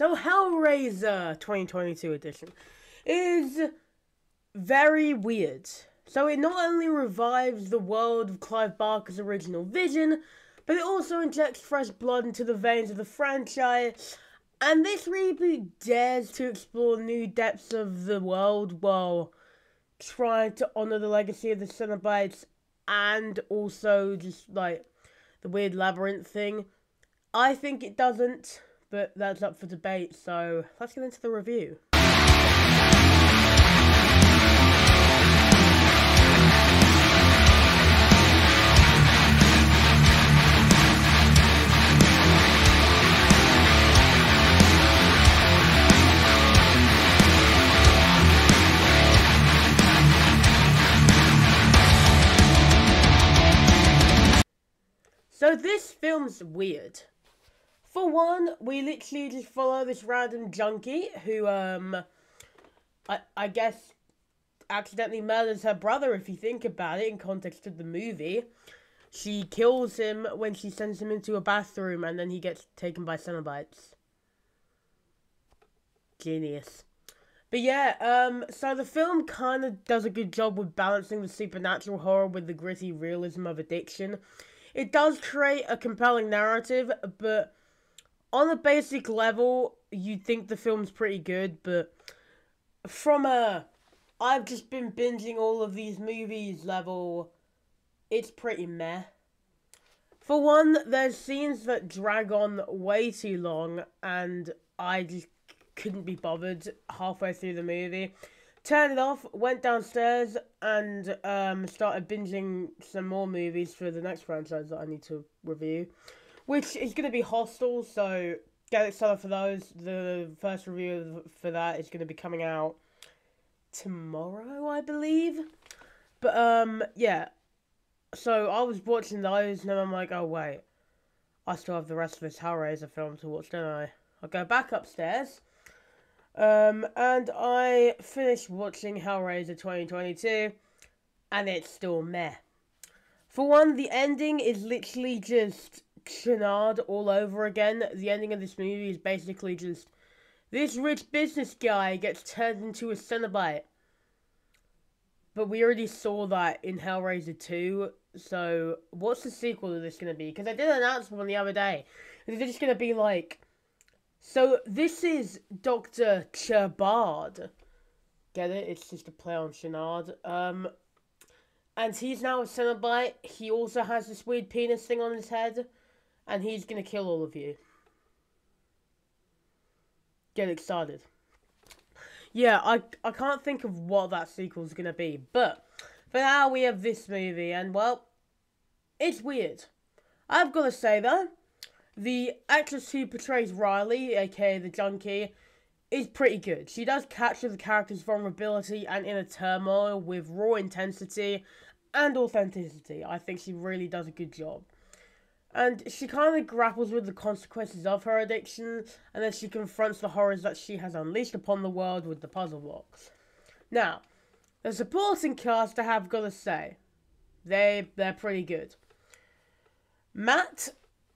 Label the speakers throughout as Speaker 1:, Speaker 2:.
Speaker 1: So Hellraiser 2022 edition is very weird. So it not only revives the world of Clive Barker's original vision, but it also injects fresh blood into the veins of the franchise. And this reboot dares to explore new depths of the world while trying to honor the legacy of the Cenobites and also just like the weird labyrinth thing. I think it doesn't, but that's up for debate, so let's get into the review. So this film's weird. For one, we literally just follow this random junkie who, I guess, accidentally murders her brother, if you think about it, in context of the movie. She kills him when she sends him into a bathroom, and then he gets taken by Cenobites. Genius. But yeah, so the film kind of does a good job with balancing the supernatural horror with the gritty realism of addiction. It does create a compelling narrative, but on a basic level, you'd think the film's pretty good, but from a I've just been binging all of these movies level, it's pretty meh. For one, there's scenes that drag on way too long, and I just couldn't be bothered halfway through the movie. Turned it off, went downstairs, and started binging some more movies for the next franchise that I need to review, which is going to be Hostel, so get excited for those. The first review for that is going to be coming out tomorrow, I believe. But, yeah. So I was watching those, and then I'm like, oh, wait. I still have the rest of this Hellraiser film to watch, don't I? I'll go back upstairs. And I finished watching Hellraiser 2022, and it's still meh. For one, the ending is literally just Shenard all over again. The ending of this movie is basically just this rich business guy gets turned into a Cenobite. But we already saw that in Hellraiser 2, so what's the sequel to this going to be? Because I did announce one the other day. Is it just going to be like, so this is Dr. Cherbard. Get it? It's just a play on Shenard. And he's now a Cenobite. He also has this weird penis thing on his head. And he's gonna kill all of you. Get excited. Yeah, I can't think of what that sequel's gonna be. But for now, we have this movie. And, well, it's weird. I've got to say, though, the actress who portrays Riley, aka the junkie, is pretty good. She does capture the character's vulnerability and inner turmoil with raw intensity and authenticity. I think she really does a good job. And she kind of grapples with the consequences of her addiction, and then she confronts the horrors that she has unleashed upon the world with the puzzle blocks. Now, the supporting cast, I have got to say, they're pretty good. Matt,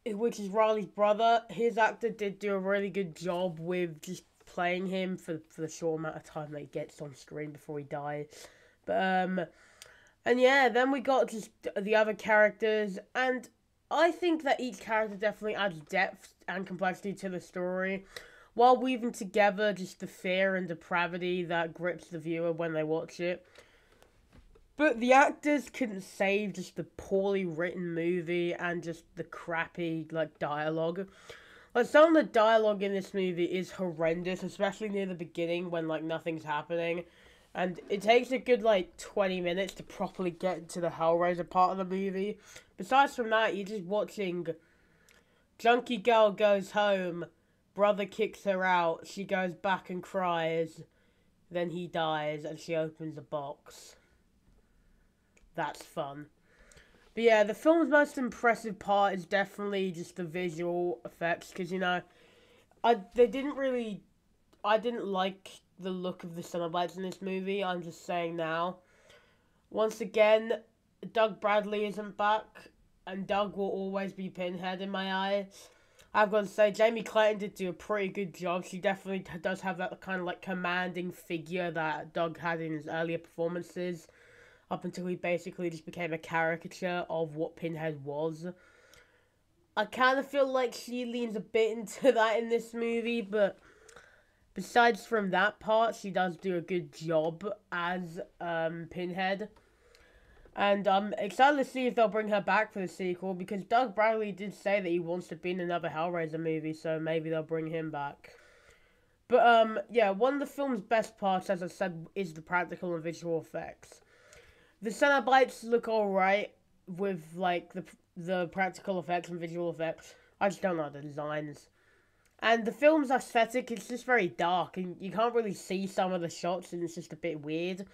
Speaker 1: which is Riley's brother, his actor did do a really good job with just playing him for the short amount of time that he gets on screen before he dies. But, and yeah, then we got just the other characters, and I think that each character definitely adds depth and complexity to the story, while weaving together just the fear and depravity that grips the viewer when they watch it. But the actors couldn't save just the poorly written movie and just the crappy, like, dialogue. Like, some of the dialogue in this movie is horrendous, especially near the beginning when, like, nothing's happening. And it takes a good, like, 20 minutes to properly get into the Hellraiser part of the movie. Besides from that, you're just watching junkie girl goes home, brother kicks her out, she goes back and cries, then he dies, and she opens a box. That's fun. But yeah, the film's most impressive part is definitely just the visual effects, because, you know, I didn't like the look of the Cenobites in this movie, I'm just saying now. Once again, Doug Bradley isn't back, and Doug will always be Pinhead in my eyes. I've got to say, Jamie Clayton did do a pretty good job. She definitely does have that kind of like commanding figure that Doug had in his earlier performances, up until he basically just became a caricature of what Pinhead was. I kind of feel like she leans a bit into that in this movie, but besides from that part, she does do a good job as Pinhead. And I'm excited to see if they'll bring her back for the sequel, because Doug Bradley did say that he wants to be in another Hellraiser movie, so maybe they'll bring him back. But, yeah, one of the film's best parts, as I said, is the practical and visual effects. The Cenobites look alright with, like, the practical effects and visual effects. I just don't like the designs. And the film's aesthetic, it's just very dark, and you can't really see some of the shots, and it's just a bit weird.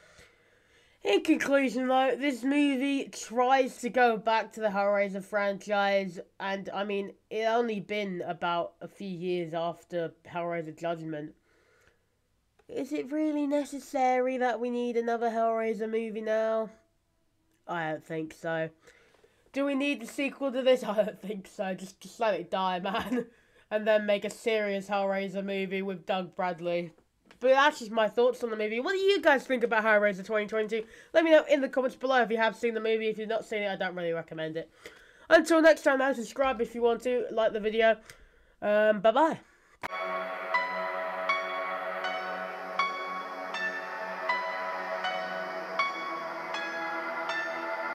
Speaker 1: In conclusion, though, this movie tries to go back to the Hellraiser franchise, and, I mean, it only been about a few years after Hellraiser Judgment. Is it really necessary that we need another Hellraiser movie now? I don't think so. Do we need the sequel to this? I don't think so. Just let it die, man. And then make a serious Hellraiser movie with Doug Bradley. But that's just my thoughts on the movie. What do you guys think about Hellraiser 2022? Let me know in the comments below if you have seen the movie. If you've not seen it, I don't really recommend it. Until next time, now subscribe if you want to. Like the video. Bye-bye.